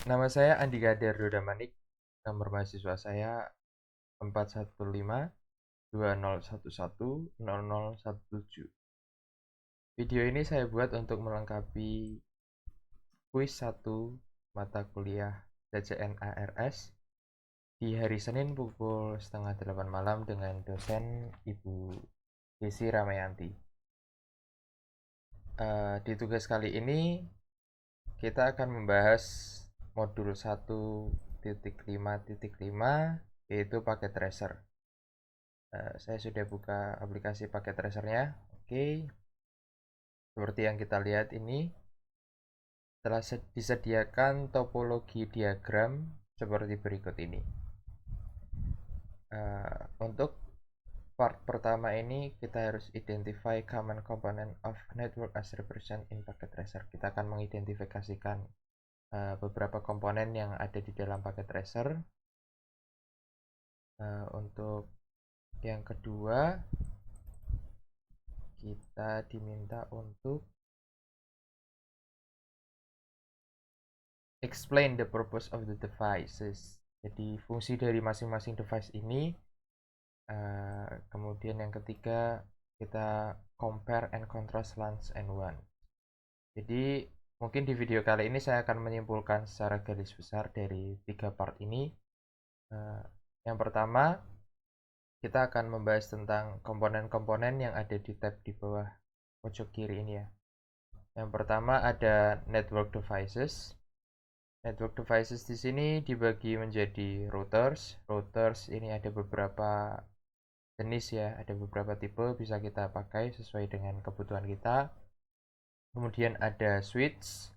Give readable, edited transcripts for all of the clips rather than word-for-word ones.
Nama saya Andika Damanik, nomor mahasiswa saya 415 2011 0017. Video ini saya buat untuk melengkapi kuis 1 mata kuliah PJN ARS di hari Senin pukul setengah 8 malam dengan dosen Ibu Desi Ramayanti. Di tugas kali ini kita akan membahas modul 1.5.5 yaitu paket tracer. Saya sudah buka aplikasi paket tracernya. Oke, seperti yang kita lihat ini telah disediakan topologi diagram seperti berikut ini. Untuk part pertama ini kita harus identify common component of network as represent in packet tracer. Kita akan mengidentifikasikan beberapa komponen yang ada di dalam paket tracer. Untuk yang kedua, kita diminta untuk explain the purpose of the devices. Jadi fungsi dari masing-masing device ini. Kemudian yang ketiga, kita compare and contrast LANs and WAN. Jadi mungkin di video kali ini saya akan menyimpulkan secara garis besar dari 3 part ini. Yang pertama, kita akan membahas tentang komponen-komponen yang ada di tab di bawah pojok kiri ini ya. Yang pertama ada network devices. Network devices di sini dibagi menjadi routers. Routers ini ada beberapa jenis ya, ada beberapa tipe bisa kita pakai sesuai dengan kebutuhan kita. Kemudian ada switch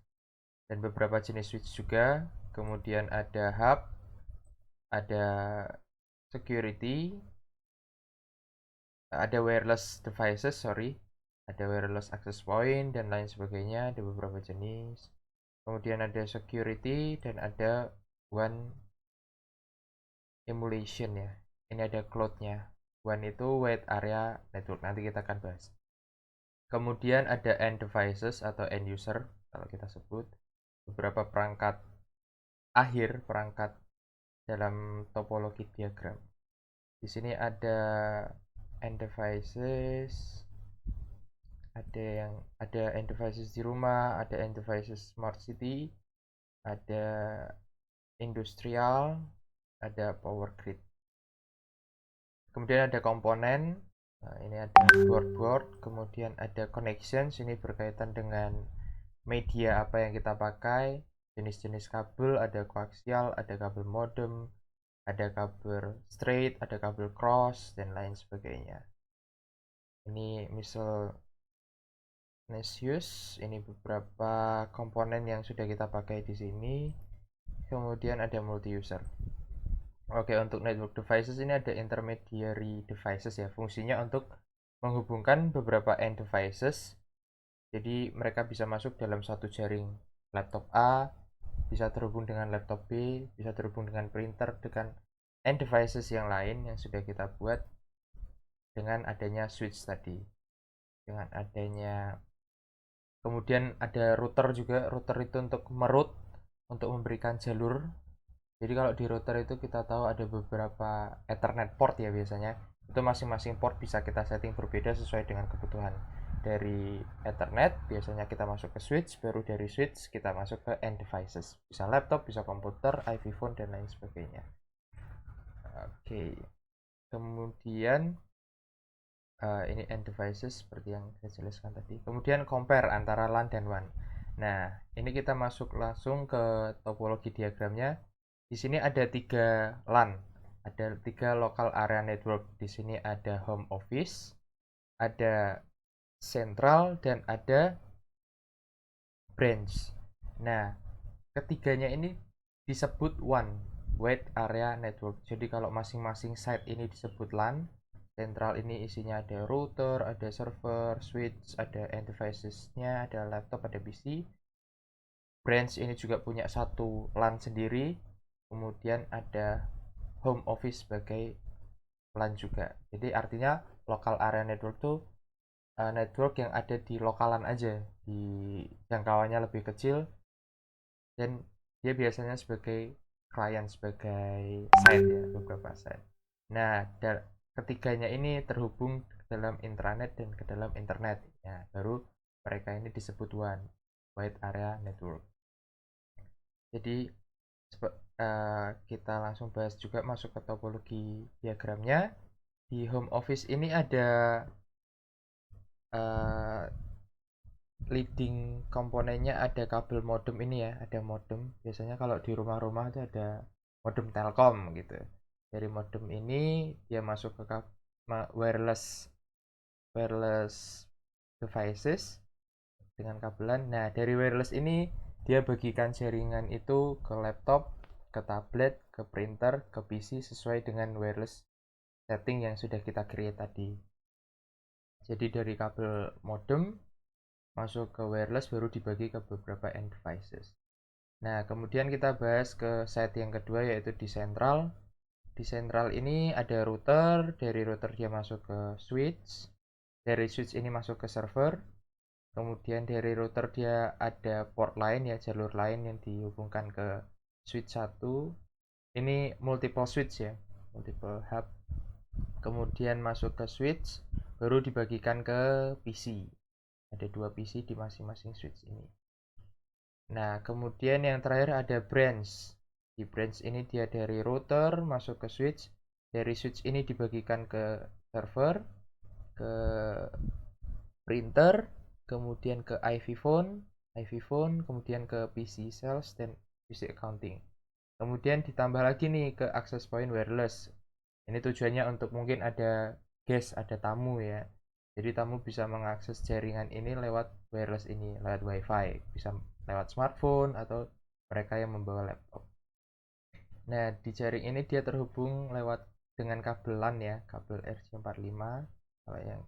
dan beberapa jenis switch juga. Kemudian ada hub, ada security, ada wireless devices, ada wireless access point dan lain sebagainya, ada beberapa jenis. Kemudian ada security dan ada WAN emulation ya. Ini ada cloud-nya. WAN itu wide area network, nanti kita akan bahas. Kemudian ada end devices atau end user kalau kita sebut, beberapa perangkat akhir, perangkat dalam topologi diagram. Di sini ada end devices, ada end devices di rumah, ada end devices smart city, ada industrial, ada power grid. Kemudian ada komponen. Nah, ini ada board, kemudian ada connections, ini berkaitan dengan media apa yang kita pakai, jenis-jenis kabel, ada koaksial, ada kabel modem, ada kabel straight, ada kabel cross, dan lain sebagainya. Ini miscellaneous, ini beberapa komponen yang sudah kita pakai di sini. Kemudian ada multi user. Oke, untuk network devices ini ada intermediary devices ya. Fungsinya untuk menghubungkan beberapa end devices. Jadi mereka bisa masuk dalam satu jaring. Laptop A bisa terhubung dengan laptop B, bisa terhubung dengan printer, dengan end devices yang lain yang sudah kita buat dengan adanya switch tadi. Dengan adanya, kemudian ada router juga. Router itu untuk meroute, untuk memberikan jalur. Jadi kalau di router itu kita tahu ada beberapa Ethernet port ya biasanya. Itu masing-masing port bisa kita setting berbeda sesuai dengan kebutuhan. Dari Ethernet biasanya kita masuk ke switch, baru dari switch kita masuk ke end devices. Bisa laptop, bisa komputer, IV phone, dan lain sebagainya. Oke. Kemudian ini end devices seperti yang saya jelaskan tadi. Kemudian compare antara LAN dan WAN. Nah, ini kita masuk langsung ke topologi diagramnya. Di sini ada 3 LAN, ada 3 local area network. Di sini ada home office, ada central, dan ada branch. Nah, ketiganya ini disebut WAN, wide area network. Jadi kalau masing-masing site ini disebut LAN, central ini isinya ada router, ada server, switch, ada end devices-nya, ada laptop, ada PC. Branch ini juga punya satu LAN sendiri. Kemudian ada home office sebagai LAN juga. Jadi artinya local area network itu network yang ada di lokalan aja, di jangkauannya lebih kecil dan dia biasanya sebagai klien, sebagai site ya, beberapa site. Nah, ketiganya ini terhubung ke dalam intranet dan ke dalam internet. Ya, baru mereka ini disebut one wide area network. Jadi kita langsung bahas juga, masuk ke topologi diagramnya. Di home office ini ada leading komponennya, ada kabel modem ini ya, ada modem. Biasanya kalau di rumah-rumah itu ada modem Telkom gitu. Dari modem ini dia masuk ke wireless devices dengan kabelan. Nah, dari wireless ini dia bagikan jaringan itu ke laptop, ke tablet, ke printer, ke PC sesuai dengan wireless setting yang sudah kita create tadi. Jadi dari kabel modem masuk ke wireless baru dibagi ke beberapa end devices. Nah, kemudian kita bahas ke site yang kedua, yaitu di central. Di central ini ada router, dari router dia masuk ke switch, dari switch ini masuk ke server, kemudian dari router dia ada port lain ya, jalur lain yang dihubungkan ke switch 1. Ini multiple switch ya, multiple hub. Kemudian masuk ke switch, baru dibagikan ke PC. Ada 2 PC di masing-masing switch ini. Nah, kemudian yang terakhir ada branch. Di branch ini dia dari router masuk ke switch. Dari switch ini dibagikan ke server, ke printer, kemudian ke IV phone, kemudian ke PC sales dan PC accounting. Kemudian ditambah lagi nih ke access point wireless. Ini tujuannya untuk mungkin ada guest, ada tamu ya. Jadi tamu bisa mengakses jaringan ini lewat wireless ini, lewat wifi. Bisa lewat smartphone atau mereka yang membawa laptop. Nah, di jaring ini dia terhubung lewat dengan kabel LAN ya, kabel RJ45, kalau yang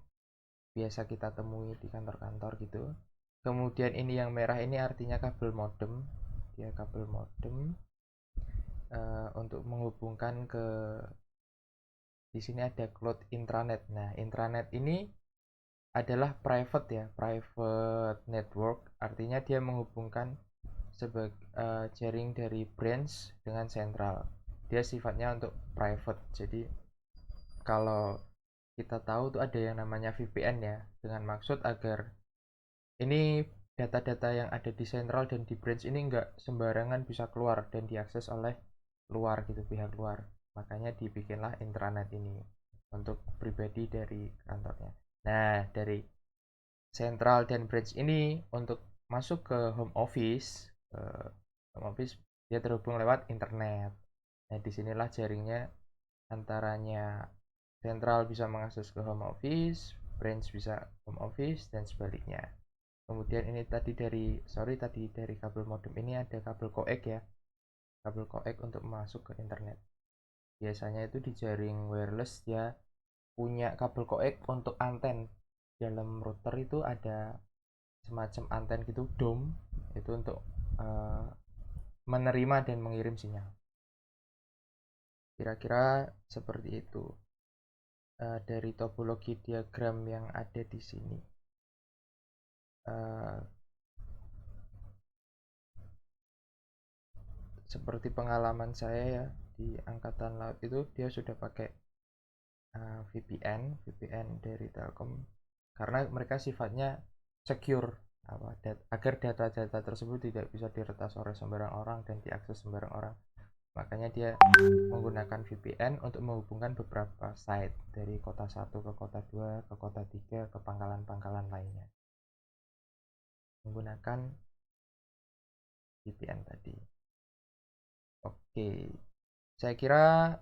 biasa kita temui di kantor-kantor gitu. Kemudian ini yang merah ini artinya kabel modem. Dia kabel modem untuk menghubungkan ke, di sini ada cloud intranet. Nah, intranet ini adalah private ya, private network, artinya dia menghubungkan sebagai jaring dari branch dengan sentral. Dia sifatnya untuk private. Jadi kalau kita tahu tuh ada yang namanya VPN ya, dengan maksud agar ini data-data yang ada di sentral dan di branch ini nggak sembarangan bisa keluar dan diakses oleh luar gitu, pihak luar. Makanya dibikinlah intranet ini untuk pribadi dari kantornya. Nah, dari central dan branch ini untuk masuk ke home office, dia terhubung lewat internet. Nah, disinilah jaringnya antaranya central bisa mengakses ke home office, branch bisa home office, dan sebaliknya. Kemudian ini tadi dari kabel modem ini ada kabel koax ya, kabel koax untuk masuk ke internet. Biasanya itu di jaring wireless dia punya kabel koax untuk anten. Dalam router itu ada semacam anten gitu, dome, itu untuk menerima dan mengirim sinyal. Kira-kira seperti itu dari topologi diagram yang ada di sini. Seperti pengalaman saya ya, di Angkatan Laut itu dia sudah pakai VPN dari Telkom, karena mereka sifatnya secure, agar data-data tersebut tidak bisa diretas oleh sembarang orang dan diakses sembarang orang. Makanya dia menggunakan VPN untuk menghubungkan beberapa site dari kota 1 ke kota 2 ke kota 3 ke pangkalan-pangkalan lainnya menggunakan VPN tadi. Oke, saya kira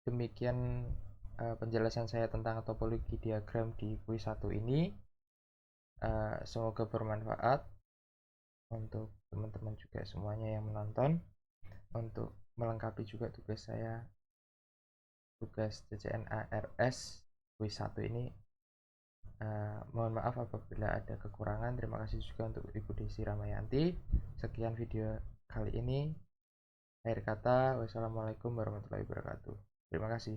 demikian penjelasan saya tentang topologi diagram di kuis 1 ini. Semoga bermanfaat untuk teman-teman juga semuanya yang menonton. Untuk melengkapi juga tugas saya, tugas CCNA-RS kuis 1 ini, mohon maaf apabila ada kekurangan. Terima kasih juga untuk Ibu Desi Ramayanti. Sekian video kali ini. Akhir kata, wassalamualaikum warahmatullahi wabarakatuh. Terima kasih.